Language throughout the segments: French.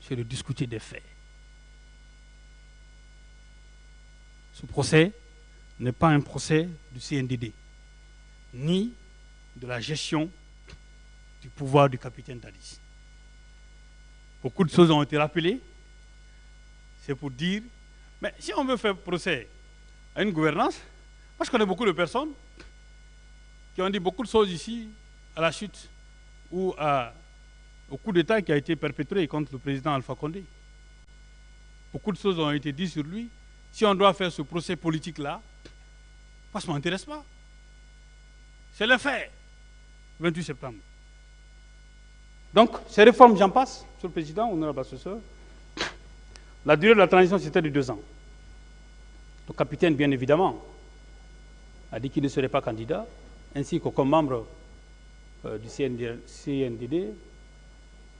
c'est de discuter des faits. Ce procès n'est pas un procès du CNDD, ni de la gestion du pouvoir du capitaine Dadis. Beaucoup de choses ont été rappelées. C'est pour dire, mais si on veut faire procès à une gouvernance, moi je connais beaucoup de personnes qui ont dit beaucoup de choses ici à la chute ou au coup d'État qui a été perpétré contre le président Alpha Condé. Beaucoup de choses ont été dites sur lui. Si on doit faire ce procès politique-là, moi ça ne m'intéresse pas. C'est le fait, 28 septembre. Donc, ces réformes, j'en passe, Monsieur le Président, honorable assesseur. La durée de la transition, c'était de 2 ans. Le capitaine, bien évidemment, a dit qu'il ne serait pas candidat, ainsi qu'aucun membre du CNDD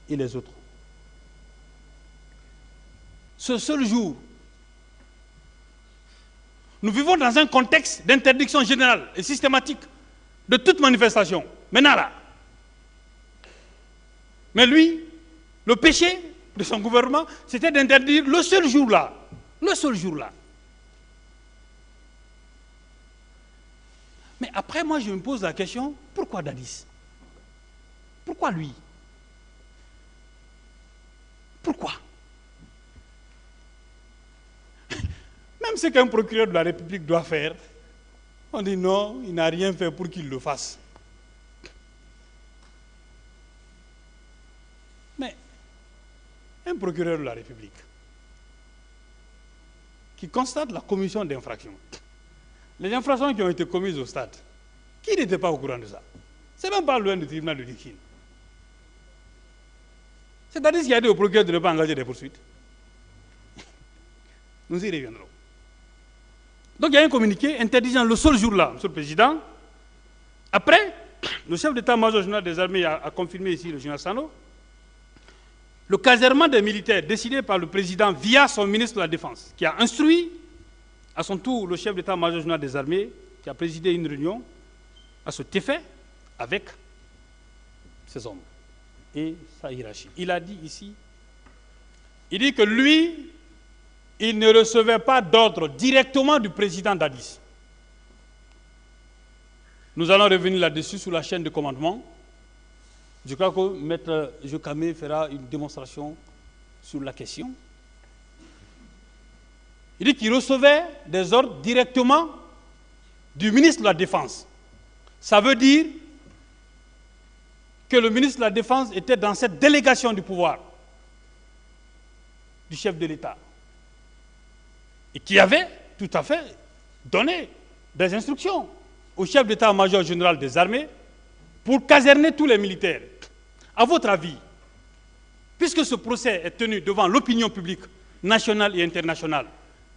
et les autres. Ce seul jour, nous vivons dans un contexte d'interdiction générale et systématique de toute manifestation. Maintenant là. Mais lui, le péché de son gouvernement, c'était d'interdire le seul jour-là. Le seul jour-là. Mais après, moi, je me pose la question, pourquoi Dadis? Pourquoi lui? Pourquoi? Même ce qu'un procureur de la République doit faire, on dit non, il n'a rien fait pour qu'il le fasse. Mais un procureur de la République qui constate la commission d'infractions, les infractions qui ont été commises au stade, qui n'était pas au courant de ça? C'est même pas loin du tribunal de Dikine. C'est-à-dire qu'il y a dit au procureur de ne pas engager des poursuites. Nous y reviendrons. Donc il y a un communiqué interdisant le seul jour-là, Monsieur le Président. Après, le chef d'état-major général des armées a confirmé ici, le général Sano, le casernement des militaires décidé par le président via son ministre de la Défense, qui a instruit à son tour le chef d'état-major général des armées, qui a présidé une réunion à cet effet avec ses hommes et sa hiérarchie. Il a dit ici, il dit que lui, il ne recevait pas d'ordre directement du président Dadis. Nous allons revenir là-dessus sur la chaîne de commandement. Je crois que Maître Jokame fera une démonstration sur la question. Il dit qu'il recevait des ordres directement du ministre de la Défense. Ça veut dire que le ministre de la Défense était dans cette délégation du pouvoir du chef de l'État et qui avait tout à fait donné des instructions au chef d'état-major général des armées pour caserner tous les militaires. À votre avis, puisque ce procès est tenu devant l'opinion publique nationale et internationale,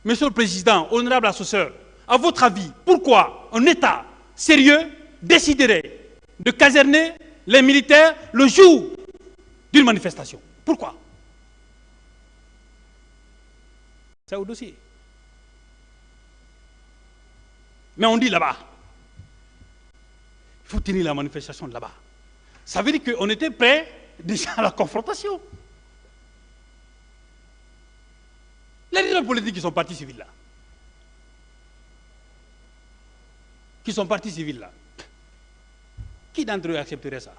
Monsieur le Président, honorable assesseur, à votre avis, pourquoi un État sérieux déciderait de caserner les militaires le jour d'une manifestation? Pourquoi? C'est au dossier. Mais on dit là-bas, il faut tenir la manifestation là-bas. Ça veut dire qu'on était prêt déjà à la confrontation. Les leaders politiques qui sont partis civils là, qui d'entre eux accepterait ça?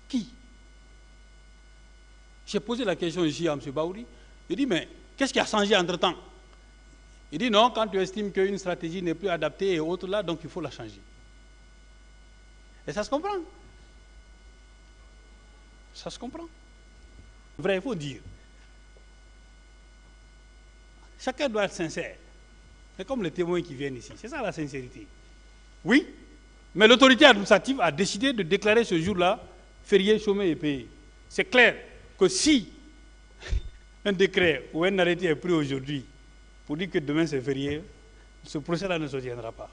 Qui? J'ai posé la question ici à M. Baouri. Il dit, mais qu'est-ce qui a changé entre-temps? Il dit, non, quand tu estimes qu'une stratégie n'est plus adaptée et autre là, donc il faut la changer. Et ça se comprend. Ça se comprend. Vrai, il faut dire. Chacun doit être sincère. C'est comme les témoins qui viennent ici. C'est ça la sincérité. Oui, mais l'autorité administrative a décidé de déclarer ce jour-là férié, chômé et payé. C'est clair que si un décret ou un arrêté est pris aujourd'hui pour dire que demain c'est férié, ce procès-là ne se tiendra pas.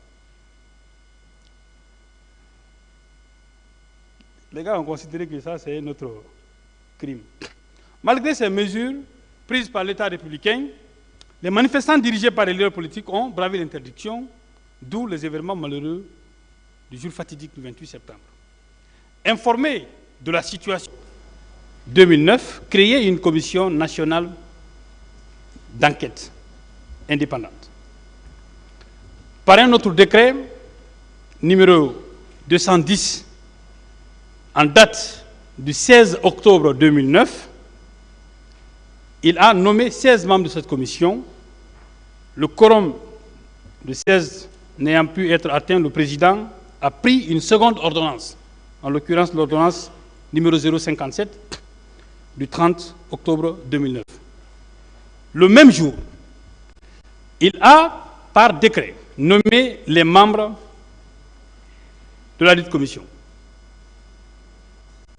Les gars ont considéré que ça, c'est notre crime. Malgré ces mesures prises par l'État républicain, les manifestants dirigés par les leaders politiques ont bravé l'interdiction, d'où les événements malheureux du jour fatidique du 28 septembre. Informés de la situation 2009, créer une commission nationale d'enquête indépendante. Par un autre décret, numéro 210, en date du 16 octobre 2009, il a nommé 16 membres de cette commission. Le quorum de 16 n'ayant pu être atteint, le président a pris une seconde ordonnance, en l'occurrence l'ordonnance numéro 057 du 30 octobre 2009. Le même jour, il a, par décret, nommé les membres de la dite commission.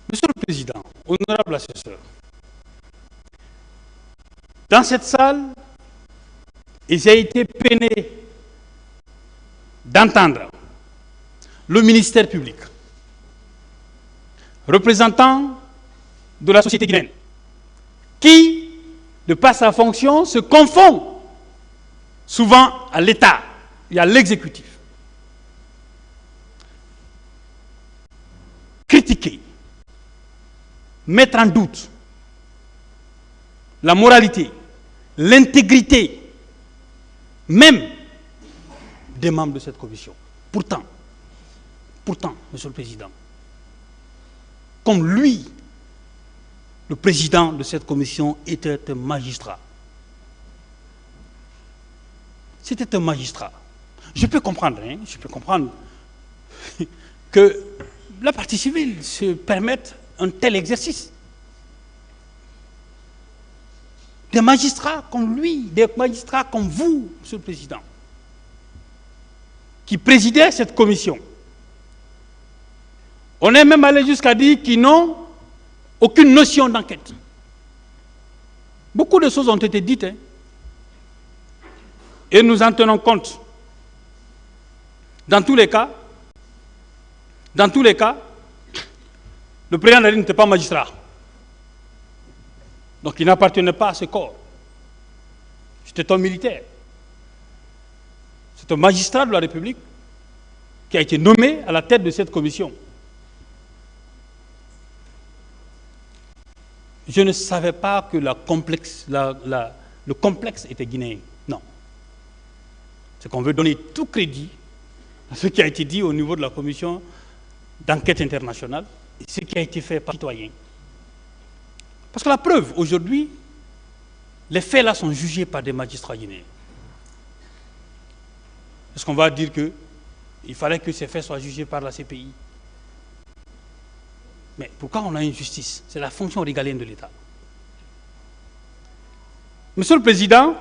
Monsieur le Président, honorable assesseur, dans cette salle, j'ai été peiné d'entendre le ministère public, représentant de la société guinéenne, qui, de par sa fonction, se confond souvent à l'État et à l'exécutif. Critiquer, mettre en doute la moralité, l'intégrité, même des membres de cette commission. Pourtant, Monsieur le Président, comme lui, le président de cette commission était un magistrat. C'était un magistrat. Je peux comprendre que la partie civile se permette un tel exercice. Des magistrats comme lui, des magistrats comme vous, Monsieur le Président, qui présidaient cette commission. On est même allé jusqu'à dire qu'ils n'ont aucune notion d'enquête. Beaucoup de choses ont été dites, et nous en tenons compte. Dans tous les cas, le président de la République n'était pas magistrat. Donc il n'appartenait pas à ce corps. C'était un militaire. C'est un magistrat de la République qui a été nommé à la tête de cette commission. Je ne savais pas que le complexe était guinéen. Non. C'est qu'on veut donner tout crédit à ce qui a été dit au niveau de la commission d'enquête internationale et ce qui a été fait par les citoyens. Parce que la preuve, aujourd'hui, les faits là sont jugés par des magistrats guinéens. Est-ce qu'on va dire qu'il fallait que ces faits soient jugés par la CPI? Mais pourquoi on a une justice? C'est la fonction régalienne de l'État. Monsieur le Président,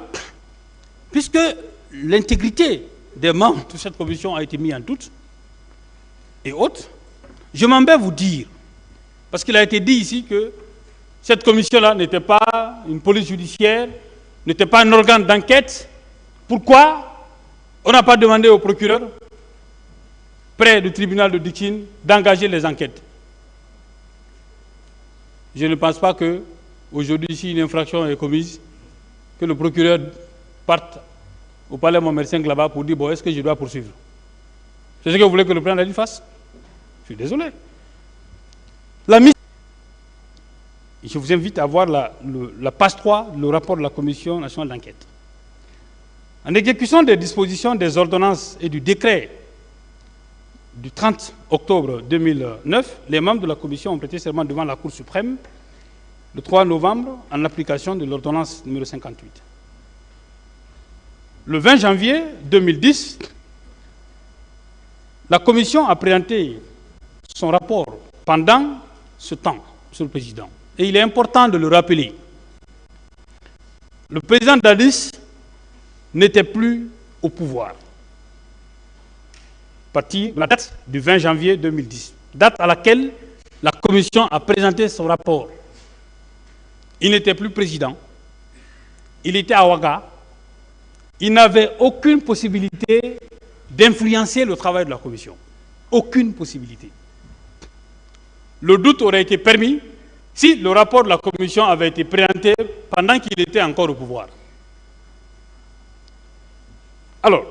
puisque l'intégrité des membres de cette commission a été mise en doute, et autres, je m'en vais vous dire, parce qu'il a été dit ici que cette commission-là n'était pas une police judiciaire, n'était pas un organe d'enquête. Pourquoi on n'a pas demandé au procureur, près du tribunal de Dikine, d'engager les enquêtes? Je ne pense pas qu'aujourd'hui, si une infraction est commise, que le procureur parte au palais Mohamed V là-bas pour dire bon, est-ce que je dois poursuivre? C'est ce que vous voulez que le président de la République fasse? Je suis désolé. Je vous invite à voir la page 3, le rapport de la Commission nationale d'enquête. En exécution des dispositions des ordonnances et du décret du 30 octobre 2009, les membres de la Commission ont prêté serment devant la Cour suprême le 3 novembre en application de l'ordonnance numéro 58. Le 20 janvier 2010, la Commission a présenté son rapport pendant ce temps, Monsieur le Président. Et il est important de le rappeler. Le président Dadis n'était plus au pouvoir. À partir de la date du 20 janvier 2010, date à laquelle la Commission a présenté son rapport. Il n'était plus président. Il était à Ouaga. Il n'avait aucune possibilité d'influencer le travail de la Commission. Aucune possibilité. Le doute aurait été permis si le rapport de la Commission avait été présenté pendant qu'il était encore au pouvoir. Alors,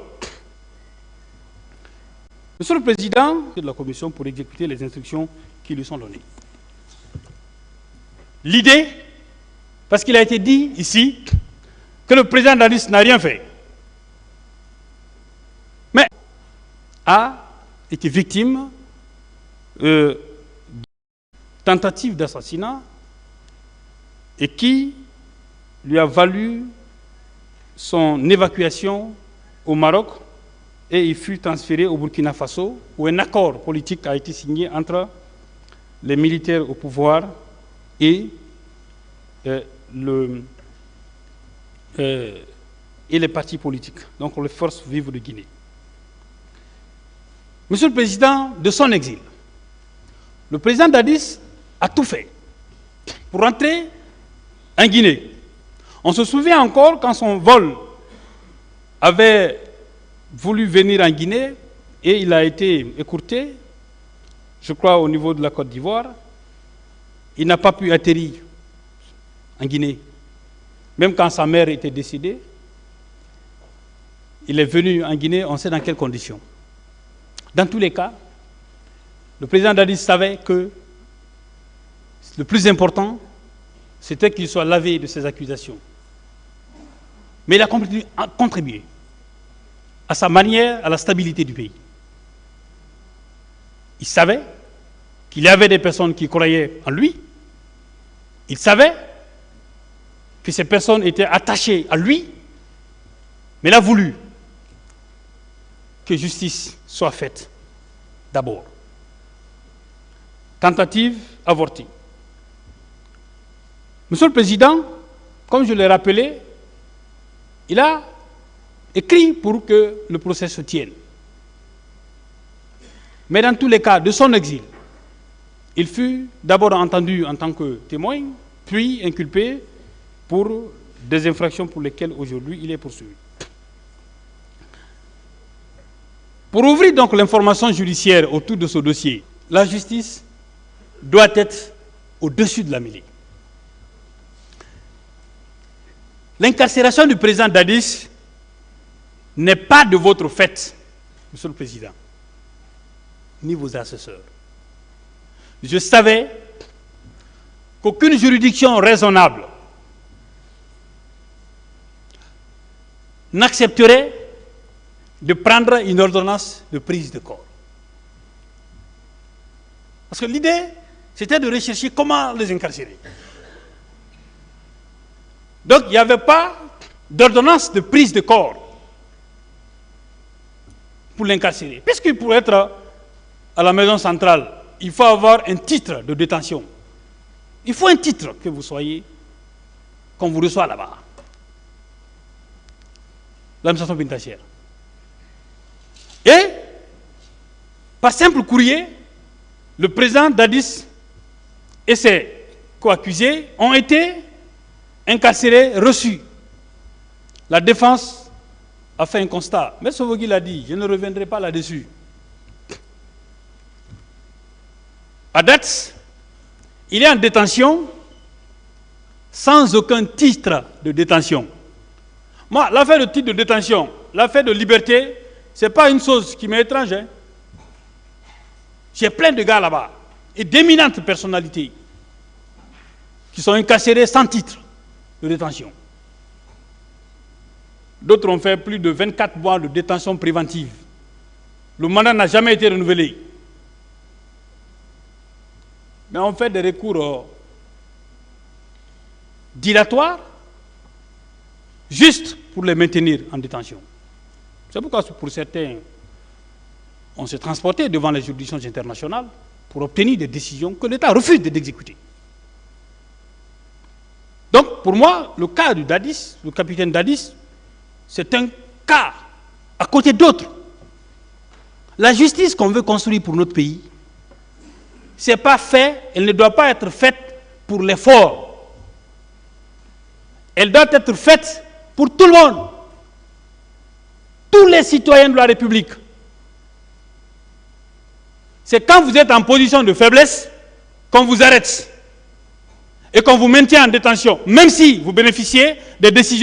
Monsieur le Président de la Commission pour exécuter les instructions qui lui sont données. l'idée, parce qu'il a été dit ici, que le président Dadis n'a rien fait, mais a été victime de tentative d'assassinat et qui lui a valu son évacuation au Maroc et il fut transféré au Burkina Faso où un accord politique a été signé entre les militaires au pouvoir et les partis politiques, donc les forces vives de Guinée. Monsieur le Président, de son exil, le président Dadis a tout fait pour rentrer en Guinée. On se souvient encore quand son vol avait voulu venir en Guinée et il a été écourté, je crois au niveau de la Côte d'Ivoire. Il n'a pas pu atterrir en Guinée. Même quand sa mère était décédée, il est venu en Guinée, on sait dans quelles conditions. Dans tous les cas, le président Dadis savait que le plus important, c'était qu'il soit lavé de ces accusations. Mais il a contribué à sa manière à la stabilité du pays. Il savait qu'il y avait des personnes qui croyaient en lui. Il savait que ces personnes étaient attachées à lui, mais il a voulu que justice soit faite d'abord. Tentative avortée. Monsieur le Président, comme je l'ai rappelé, il a écrit pour que le procès se tienne. Mais dans tous les cas, de son exil, il fut d'abord entendu en tant que témoin, puis inculpé pour des infractions pour lesquelles aujourd'hui il est poursuivi. Pour ouvrir donc l'information judiciaire autour de ce dossier, la justice doit être au-dessus de la mêlée. L'incarcération du président Dadis n'est pas de votre fait, Monsieur le Président, ni vos assesseurs. Je savais qu'aucune juridiction raisonnable n'accepterait de prendre une ordonnance de prise de corps. Parce que l'idée, c'était de rechercher comment les incarcérer. Donc, il n'y avait pas d'ordonnance de prise de corps pour l'incarcérer. Puisque pour être à la maison centrale, il faut avoir un titre de détention. Il faut un titre que vous soyez, qu'on vous reçoit là-bas. L'administration pénitentiaire. Et, par simple courrier, le président Dadis et ses co-accusés ont été incarcérés, reçus. La défense a fait un constat. M. Sovogui l'a dit, je ne reviendrai pas là-dessus. À date, il est en détention sans aucun titre de détention. Moi, l'affaire de titre de détention, l'affaire de liberté, ce n'est pas une chose qui m'est étrange. Hein. J'ai plein de gars là-bas, et d'éminentes personnalités, qui sont incarcérés sans titre de détention. D'autres ont fait plus de 24 mois de détention préventive. Le mandat n'a jamais été renouvelé. Mais on fait des recours dilatoires juste pour les maintenir en détention. C'est pourquoi pour certains, on s'est transporté devant les juridictions internationales pour obtenir des décisions que l'État refuse d'exécuter. Donc, pour moi, le cas du Dadis, le capitaine Dadis, c'est un cas à côté d'autres. La justice qu'on veut construire pour notre pays, ce n'est pas fait, elle ne doit pas être faite pour les forts. Elle doit être faite pour tout le monde. Tous les citoyens de la République. C'est quand vous êtes en position de faiblesse qu'on vous arrête et qu'on vous maintient en détention, même si vous bénéficiez des décisions